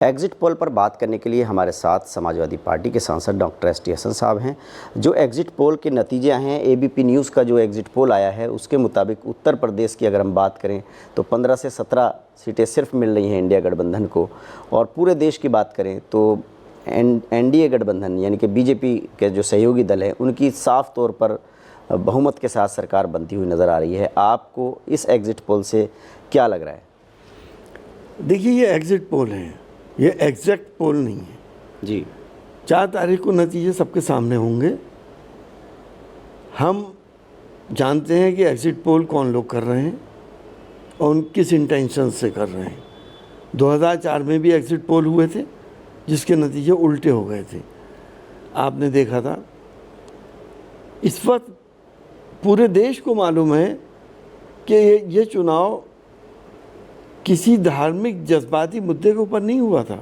Exit poll पर बात करने के लिए हमारे साथ समाजवादी पार्टी के सांसद डॉक्टर एस.टी. हसन साहब हैं। जो एग्जिट पोल के नतीजे आए हैं, एबीपी न्यूज़ का जो एग्जिट पोल आया है उसके मुताबिक उत्तर प्रदेश की अगर हम बात करें तो 15 से 17 सीटें सिर्फ मिल रही हैं इंडिया गठबंधन को, और पूरे देश की बात करें तो एनडीए गठबंधन यानी कि बीजेपी के जो सहयोगी दल हैं उनकी साफ तौर पर बहुमत के साथ सरकार बनती हुई नज़र आ रही है। आपको इस एग्जिट पोल से क्या लग रहा है? देखिए, ये एग्जिट पोल है, ये एग्जैक्ट पोल नहीं है जी। 4 तारीख को नतीजे सबके सामने होंगे। हम जानते हैं कि एग्जिट पोल कौन लोग कर रहे हैं और उन किस इंटेंशन से कर रहे हैं। 2004 में भी एग्जिट पोल हुए थे जिसके नतीजे उल्टे हो गए थे, आपने देखा था। इस वक्त पूरे देश को मालूम है कि ये चुनाव किसी धार्मिक जज्बाती मुद्दे के ऊपर नहीं हुआ था।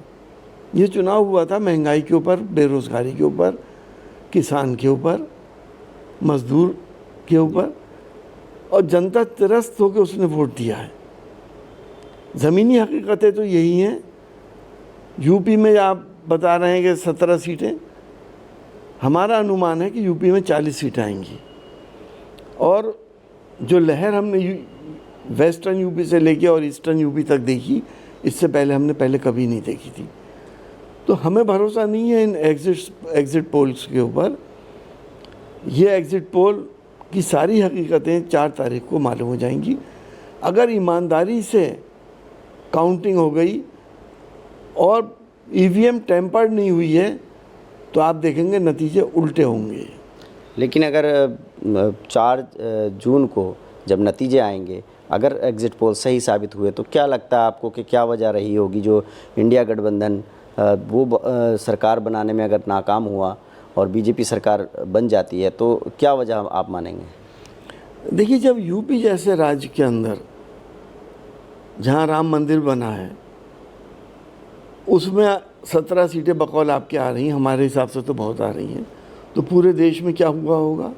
ये चुनाव हुआ था महंगाई के ऊपर, बेरोज़गारी के ऊपर, किसान के ऊपर, मजदूर के ऊपर, और जनता त्रस्त होकर उसने वोट दिया है। ज़मीनी हकीकतें तो यही हैं। यूपी में आप बता रहे हैं कि 17 सीटें, हमारा अनुमान है कि यूपी में 40 सीटें आएंगी। और जो लहर हमने वेस्टर्न यूपी से लेके और ईस्टर्न यूपी तक देखी, इससे पहले हमने कभी नहीं देखी थी। तो हमें भरोसा नहीं है इन एग्जिट पोल्स के ऊपर। ये एग्जिट पोल की सारी हकीकतें 4 तारीख को मालूम हो जाएंगी। अगर ईमानदारी से काउंटिंग हो गई और ईवीएम टेम्पर्ड नहीं हुई है तो आप देखेंगे नतीजे उल्टे होंगे। लेकिन अगर 4 जून को जब नतीजे आएंगे, अगर एग्जिट पोल सही साबित हुए तो क्या लगता है आपको कि क्या वजह रही होगी जो इंडिया गठबंधन वो सरकार बनाने में अगर नाकाम हुआ और बीजेपी सरकार बन जाती है तो क्या वजह आप मानेंगे? देखिए, जब यूपी जैसे राज्य के अंदर जहाँ राम मंदिर बना है उसमें 17 सीटें बकौल आपके आ रही हैं, हमारे हिसाब से तो बहुत आ रही हैं, तो पूरे देश में क्या हुआ होगा?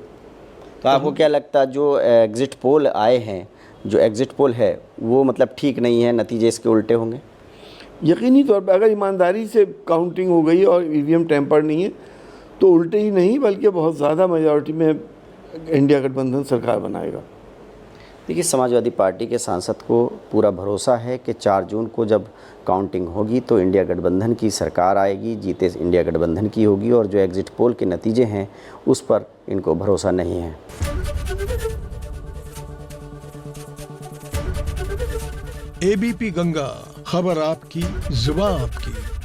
तो आपको क्या लगता है जो एग्जिट पोल आए हैं, जो एग्जिट पोल है वो मतलब ठीक नहीं है, नतीजे इसके उल्टे होंगे? यकीनी तौर पर अगर ईमानदारी से काउंटिंग हो गई और ईवीएम टेम्पर्ड नहीं है तो उल्टे ही नहीं बल्कि बहुत ज़्यादा मेजॉरिटी में इंडिया गठबंधन सरकार बनाएगा। देखिए, समाजवादी पार्टी के सांसद को पूरा भरोसा है कि 4 जून को जब काउंटिंग होगी तो इंडिया गठबंधन की सरकार आएगी, जीते इंडिया गठबंधन की होगी, और जो एग्जिट पोल के नतीजे हैं उस पर इनको भरोसा नहीं है। एबीपी गंगा, खबर आपकी, जुबान आपकी।